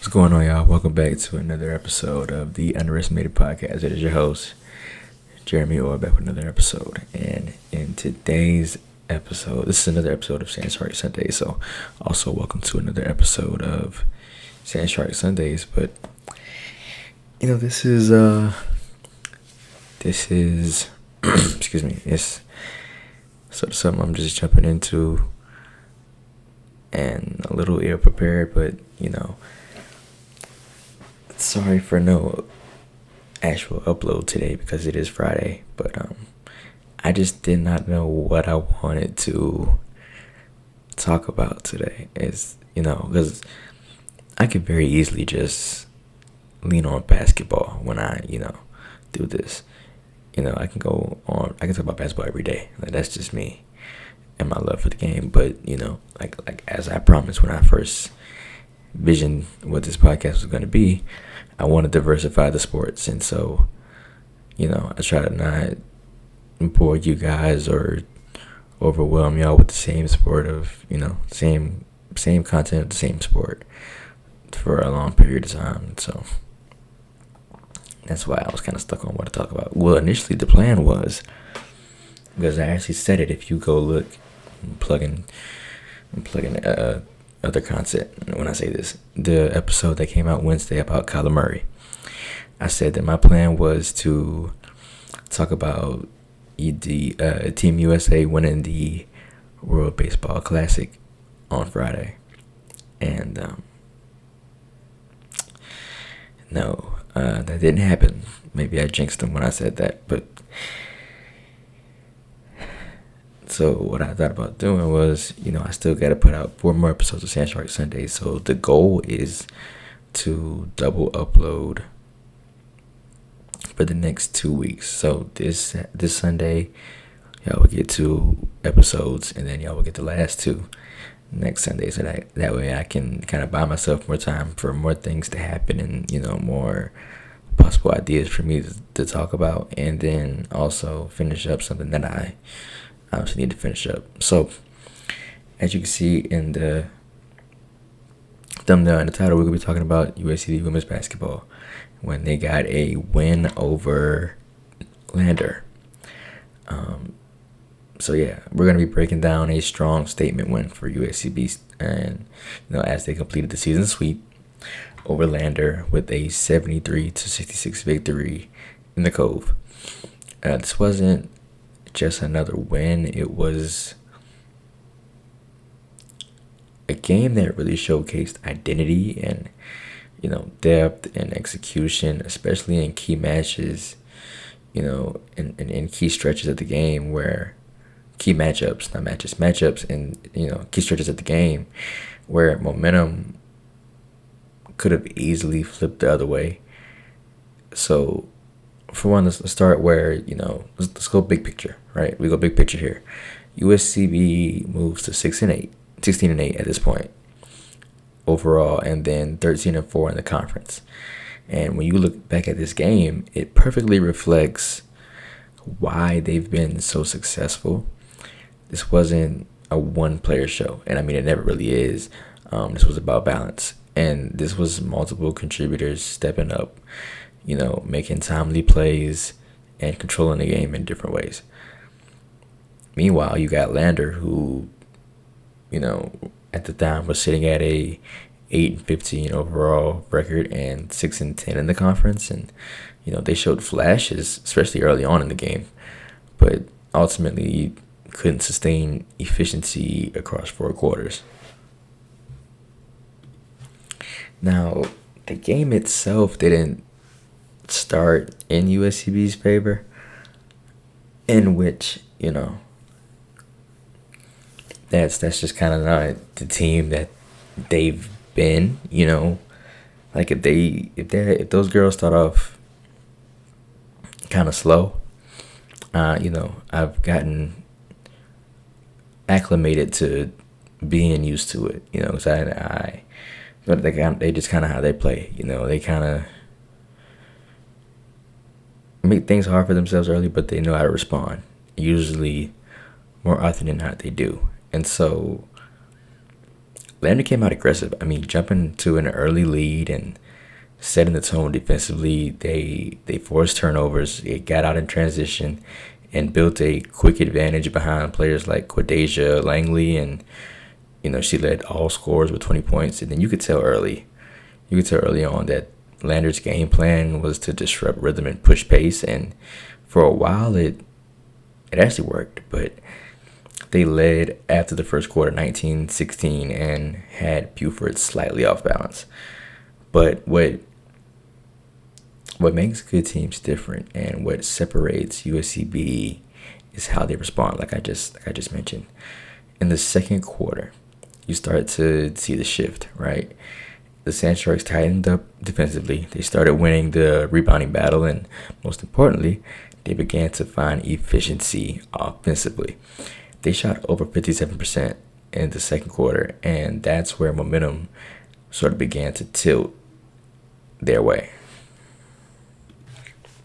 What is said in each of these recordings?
What's going on, y'all? Welcome back to another episode of the Underestimated Podcast. It is your host, Jeremy Orr, back with another episode. And in today's episode, this is another episode of Sand Shark Sundays. So, also welcome to another episode of Sand Shark Sundays. But this is excuse me. It's sort of something I'm just jumping into, and a little ill prepared, but sorry for no actual upload today because it is Friday, but I just did not know what I wanted to talk about today. It's because I could very easily just lean on basketball when I do this. I can talk about basketball every day. Like, that's just me and my love for the game. But like as I promised when I first visioned what this podcast was going to be, I want to diversify the sports. And so I try to not bore you guys or overwhelm y'all with the same sport of same content of the same sport for a long period of time. So that's why I was kind of stuck on what to talk about. Well, initially the plan was, because I actually said it, if you go look, I'm plugging other content when I say this, the episode that came out Wednesday about Kyler Murray, I said that my plan was to talk about the Team USA winning the World Baseball Classic on Friday. And no, that didn't happen. Maybe I jinxed them when I said that, but so what I thought about doing was, I still got to put out 4 more episodes of Sand Shark Sundays. So the goal is to double upload for the next 2 weeks. So this Sunday, y'all will get 2 episodes, and then y'all will get the last 2 next Sunday. So that way I can kind of buy myself more time for more things to happen, and more possible ideas for me to talk about, and then also finish up something that I obviously need to finish up. So as you can see in the thumbnail and the title, we're going to be talking about USC women's basketball when they got a win over Lander. So yeah, we're going to be breaking down a strong statement win for USCB, and as they completed the season sweep over Lander with a 73-66 victory in the Cove. This wasn't just another win. It was a game that really showcased identity and depth and execution, especially in key matches, in key stretches of the game where key matchups and key stretches of the game where momentum could have easily flipped the other way. So for one, let's start where, let's go big picture, right? We go big picture here. USCB moves to 16-8 at this point overall, and then 13-4 in the conference. And when you look back at this game, it perfectly reflects why they've been so successful. This wasn't a one-player show, and I mean, it never really is. This was about balance, and this was multiple contributors stepping up, making timely plays and controlling the game in different ways. Meanwhile, you got Lander, who, at the time was sitting at a 8-15 overall record and 6-10 in the conference, and they showed flashes, especially early on in the game, but ultimately couldn't sustain efficiency across 4 quarters. Now, the game itself didn't start in USCB's favor, in which that's just kind of not the team that they've been. Like if those girls start off kind of slow, I've gotten acclimated to being used to it, because but they just kind of how they play, they kind of make things hard for themselves early, but they know how to respond, usually more often than not they do. And so Lander came out aggressive. I mean, jumping to an early lead and setting the tone defensively. They forced turnovers. It got out in transition and built a quick advantage behind players like Quadeja Langley, and she led all scorers with 20 points. And then you could tell early on that Lander's game plan was to disrupt rhythm and push pace, and for a while it actually worked. But they led after the first quarter 19-16 and had Buford slightly off balance. But what makes good teams different and what separates USCB is how they respond, like I just mentioned. In the second quarter, you start to see the shift, right? The Sand Sharks tightened up defensively. They started winning the rebounding battle, and most importantly, they began to find efficiency offensively. They shot over 57% in the second quarter, and that's where momentum sort of began to tilt their way.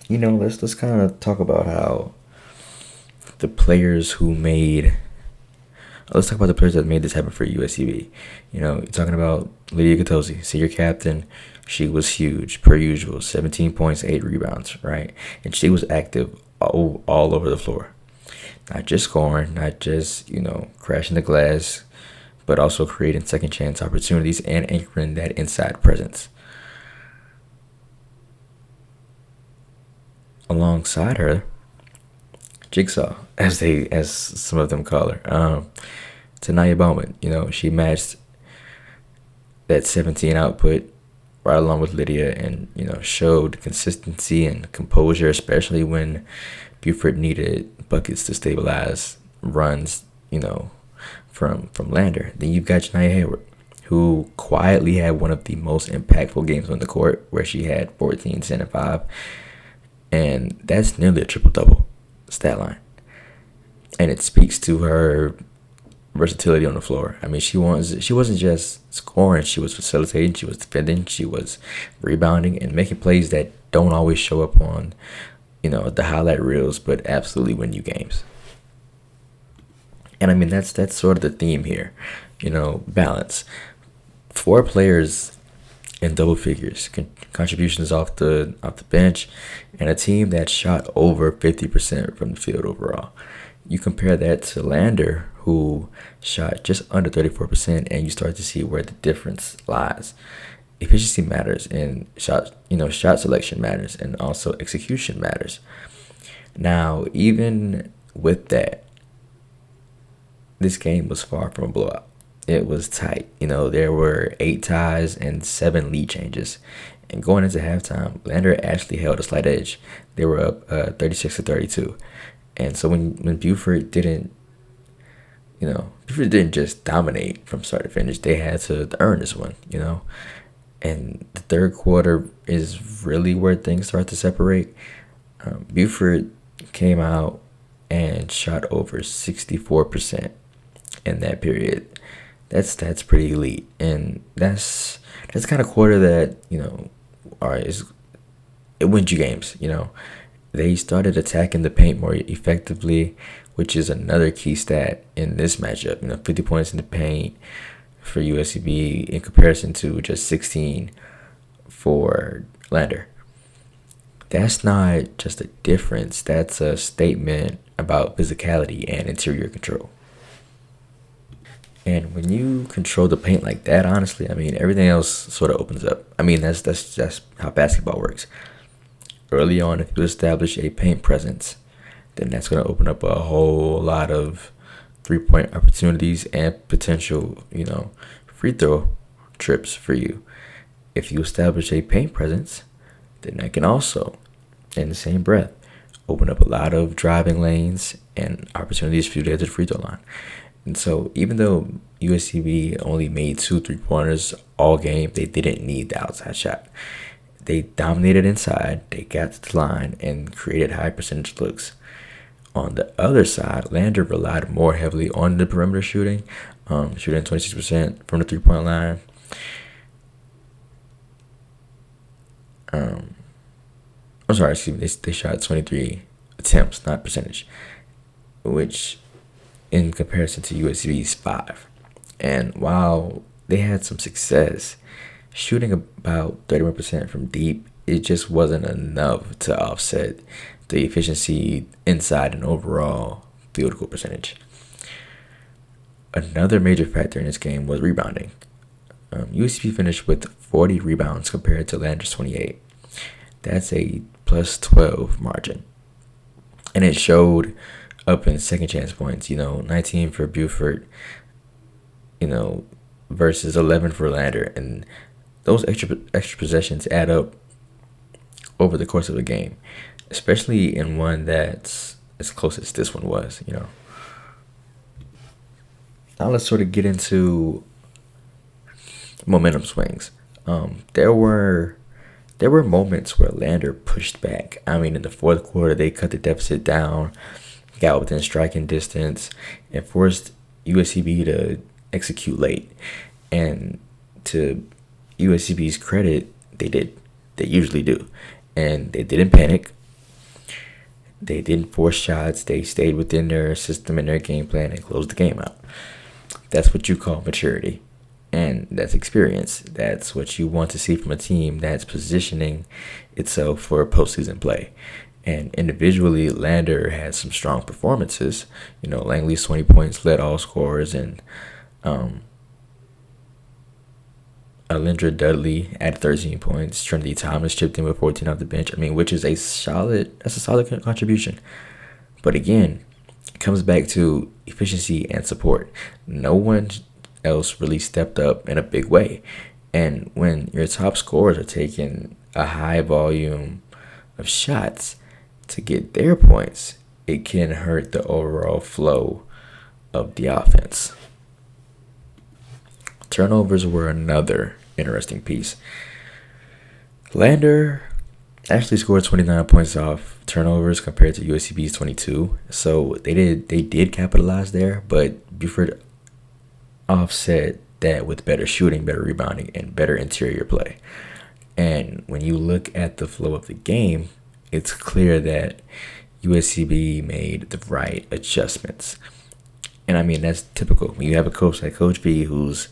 Let's kind of talk about how the players who made. Let's talk about the players that made this happen for USCB. You're talking about Lydia Gatosi, senior captain. She was huge, per usual. 17 points, 8 rebounds, right? And she was active all over the floor. Not just scoring, not just, crashing the glass, but also creating second chance opportunities and anchoring that inside presence. Alongside her, Jigsaw, as some of them call her, Tanaya Bowman. She matched that 17 output right along with Lydia, and showed consistency and composure, especially when Buford needed buckets to stabilize runs, from Lander. Then you've got Janiyah Hayward, who quietly had one of the most impactful games on the court, where she had 14, 10, and 5. And that's nearly a triple-double stat line. And it speaks to her versatility on the floor. I mean, she wasn't just scoring, she was facilitating, she was defending, she was rebounding and making plays that don't always show up on, the highlight reels, but absolutely win you games. And I mean, that's sort of the theme here, balance. 4 players in double figures, contributions off the bench, and a team that shot over 50% from the field overall. You compare that to Lander, who shot just under 34%, and you start to see where the difference lies. Efficiency matters, and shot selection matters, and also execution matters. Now, even with that, this game was far from a blowout. It was tight. There were 8 ties and 7 lead changes. And going into halftime, Lander actually held a slight edge. They were up 36-32. And so when Buford didn't just dominate from start to finish, they had to earn this one, And the third quarter is really where things start to separate. Buford came out and shot over 64% in that period. That's pretty elite, and that's kind of quarter that it wins you games. They started attacking the paint more effectively, which is another key stat in this matchup. 50 points in the paint for USCB in comparison to just 16 for Lander. That's not just a difference. That's a statement about physicality and interior control. And when you control the paint like that, honestly, I mean, everything else sort of opens up. I mean, that's how basketball works. Early on, if you establish a paint presence, then that's going to open up a whole lot of 3-point opportunities and potential, free throw trips for you. If you establish a paint presence, then that can also, in the same breath, open up a lot of driving lanes and opportunities for you to get to the free throw line. And so even though USCB only made 2 3-pointers all game, they didn't need the outside shot. They dominated inside, they got to the line, and created high percentage looks. On the other side, Lander relied more heavily on the perimeter shooting, shooting 26% from the 3-point line. I'm sorry, excuse me, they shot 23 attempts, not percentage, which in comparison to USCB's 5. And while they had some success shooting about 31% from deep. It just wasn't enough to offset the efficiency inside and overall field goal percentage. Another major factor in this game was rebounding. USCB finished with 40 rebounds compared to Lander's 28. That's a plus 12 margin. And it showed up in second chance points, 19 for Buford, versus 11 for Lander. And those extra possessions add up over the course of a game, especially in one that's as close as this one was. Now let's sort of get into momentum swings. There were moments where Lander pushed back. I mean, in the fourth quarter, they cut the deficit down, got within striking distance, and forced USCB to execute late. And to USCB's credit, they did. They usually do. And they didn't panic. They didn't force shots. They stayed within their system and their game plan and closed the game out. That's what you call maturity. And that's experience. That's what you want to see from a team that's positioning itself for postseason play. And individually, Lander had some strong performances. Langley's 20 points led all scorers, and Alindra Dudley at 13 points. Trinity Thomas chipped in with 14 off the bench. Which is a solid contribution. But again, it comes back to efficiency and support. No one else really stepped up in a big way. And when your top scorers are taking a high volume of shots to get their points, it can hurt the overall flow of the offense. Turnovers were another interesting piece. Lander actually scored 29 points off turnovers compared to USCB's 22. So they did capitalize there, but Buford offset that with better shooting, better rebounding, and better interior play. And when you look at the flow of the game, it's clear that USCB made the right adjustments. And that's typical. When you have a coach like Coach V, who's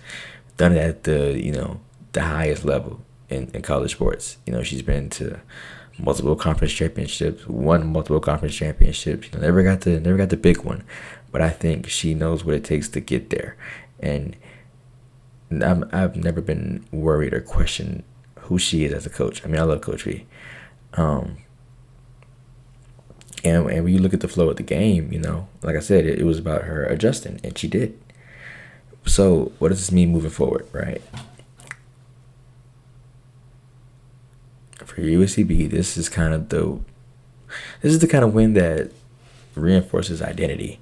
done it at the highest level in college sports. She's been to multiple conference championships, won multiple conference championships. Never got the big one, but I think she knows what it takes to get there. And I've never been worried or questioned who she is as a coach. I love Coach V. And when you look at the flow of the game, like I said, it was about her adjusting, and she did. So what does this mean moving forward, right? For USCB, this is the kind of win that reinforces identity.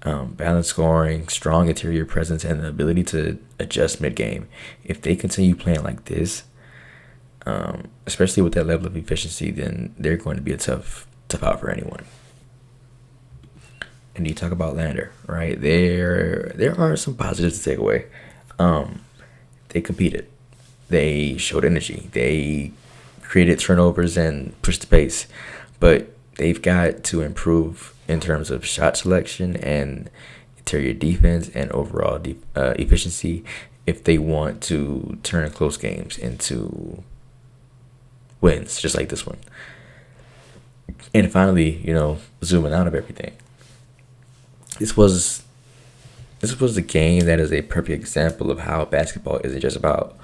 Balanced scoring, strong interior presence, and the ability to adjust mid-game. If they continue playing like this, especially with that level of efficiency, then they're going to be a tough out for anyone. And you talk about Lander, right? There are some positives to take away. They competed. They showed energy. They created turnovers and pushed the pace. But they've got to improve in terms of shot selection and interior defense and overall efficiency if they want to turn close games into wins, just like this one. And finally, zooming out of everything, this was a game that is a perfect example of how basketball isn't just about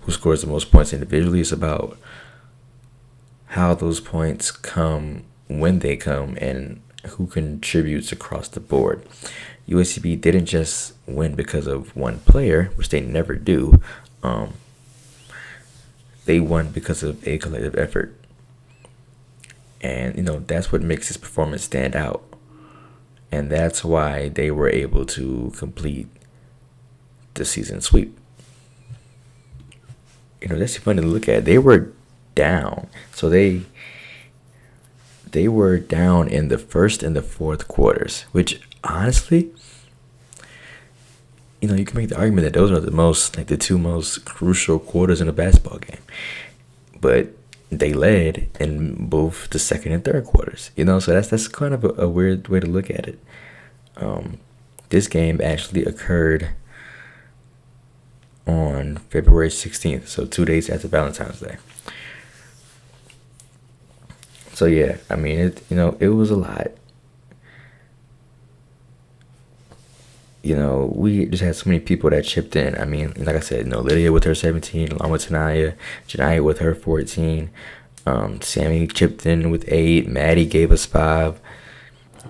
who scores the most points individually. It's about how those points come when they come and who contributes across the board. USCB didn't just win because of one player, which they never do. They won because of a collective effort. And, that's what makes his performance stand out. And that's why they were able to complete the season sweep. That's funny to look at. They were down. So they were down in the first and the fourth quarters, which honestly, you can make the argument that those are the two most crucial quarters in a basketball game. But they led in both the second and third quarters, so that's kind of a weird way to look at it. This game actually occurred on February 16th, so 2 days after Valentine's Day. So yeah, I mean, it was a lot. We just had so many people that chipped in. I mean, like I said, Lydia with her 17, along with Janaya with her 14. Sammy chipped in with 8. Maddie gave us 5.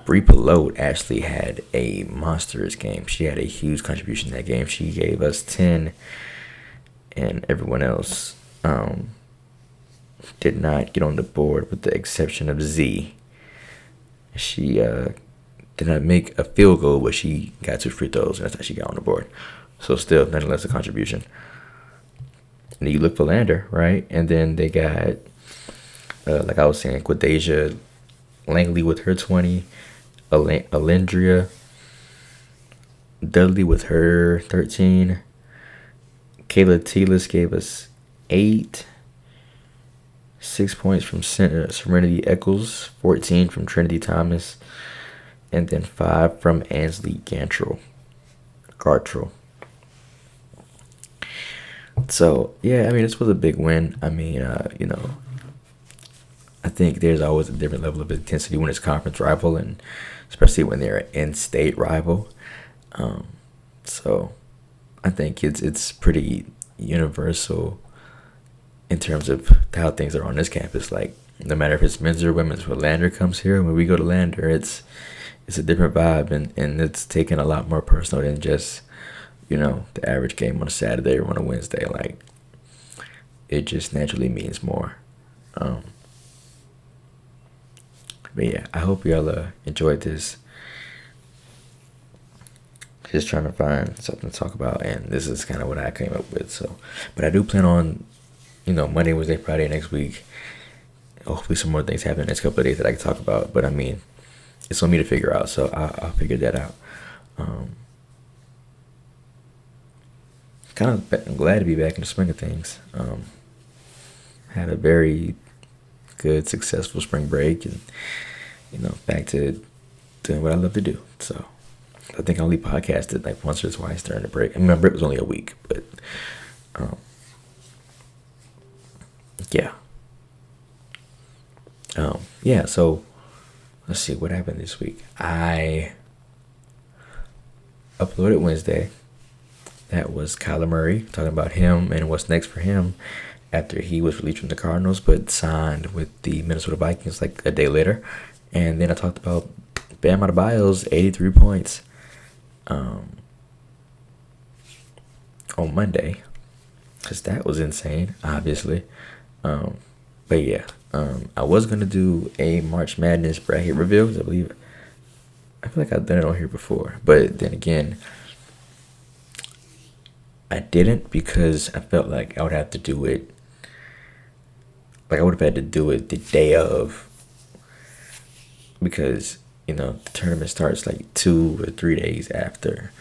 Bree Pelote actually had a monstrous game. She had a huge contribution in that game. She gave us 10, and everyone else did not get on the board with the exception of Z. She did not make a field goal, but she got 2 free throws, and that's how she got on the board. So still, nonetheless, a contribution. And then you look for Lander, right? And then they got, like I was saying, Quadesia Langley with her 20, Alendria Dudley with her 13, Kayla Telis gave us 8, 6 points from Serenity Eccles, 14 from Trinity Thomas, and then 5 from Ansley Gartrell. So, yeah, I mean, this was a big win. I mean, I think there's always a different level of intensity when it's conference rival, and especially when they're an in-state rival. So I think it's pretty universal in terms of how things are on this campus. Like, no matter if it's men's or women's, when Lander comes here, when we go to Lander, it's a different vibe, and it's taken a lot more personal than just, the average game on a Saturday or on a Wednesday. Like, it just naturally means more. But yeah, I hope y'all enjoyed this. Just trying to find something to talk about, and this is kind of what I came up with. So, but I do plan on, Monday, Wednesday, Friday next week. Hopefully, some more things happen in the next couple of days that I can talk about. But I mean, it's on me to figure out, so I'll figure that out. I'm glad to be back in the swing of things. Had a very good, successful spring break, and back to doing what I love to do. So I think I only podcasted like once or twice during the break. I remember it was only a week, but yeah. Yeah, so let's see what happened this week. I uploaded Wednesday. That was Kyler Murray, talking about him and what's next for him after he was released from the Cardinals but signed with the Minnesota Vikings like a day later. And then I talked about Bam Adebayo's 83 points on Monday, because that was insane, obviously. But yeah, I was going to do a March Madness bracket review, because I feel like I've done it on here before. But then again, I didn't, because I felt like I would have to do it. Like, I would have had to do it the day of, because, the tournament starts like 2 or 3 days after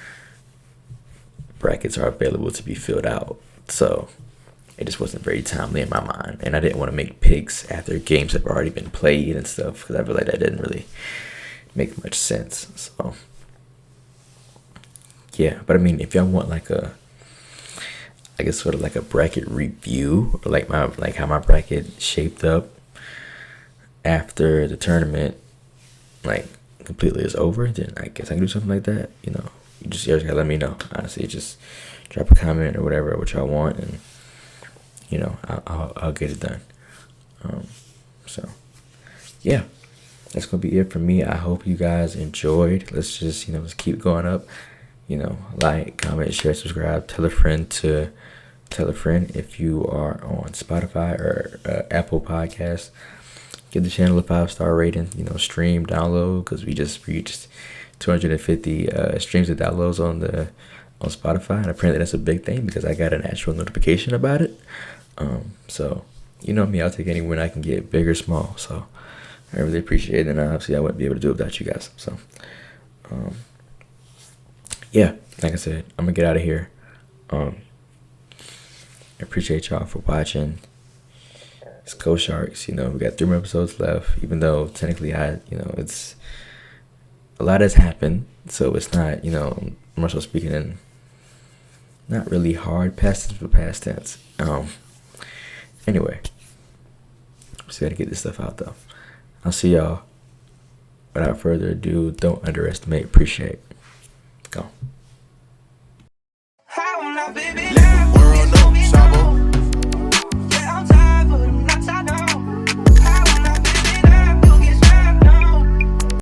brackets are available to be filled out. So it just wasn't very timely in my mind. And I didn't want to make picks after games have already been played and stuff, because I feel like that didn't really make much sense. So, yeah. But I mean, if y'all want like sort of like a bracket review, or like how my bracket shaped up after the tournament, like, completely is over, then I guess I can do something like that. You just gotta let me know. Honestly, just drop a comment or whatever, what y'all want, and I'll get it done. So yeah, that's gonna be it for me. I hope you guys enjoyed. Let's just let's keep going up. Like, comment, share, subscribe, tell a friend if you are on Spotify or Apple Podcasts. Give the channel a 5-star rating, stream, download, because we just reached 250 streams and downloads on Spotify, and apparently that's a big thing because I got an actual notification about it. So me, I'll take any win I can get, big or small. So I really appreciate it, and obviously I wouldn't be able to do it without you guys. So yeah, like I said, I'm gonna get out of here. I appreciate y'all for watching. It's Go Sharks. We got 3 more episodes left, even though technically it's a lot has happened, so it's not, I'm also speaking in not really hard past tense, but past tense. Anyway, just gotta get this stuff out though. I'll see y'all. Without further ado, don't underestimate, appreciate. Go.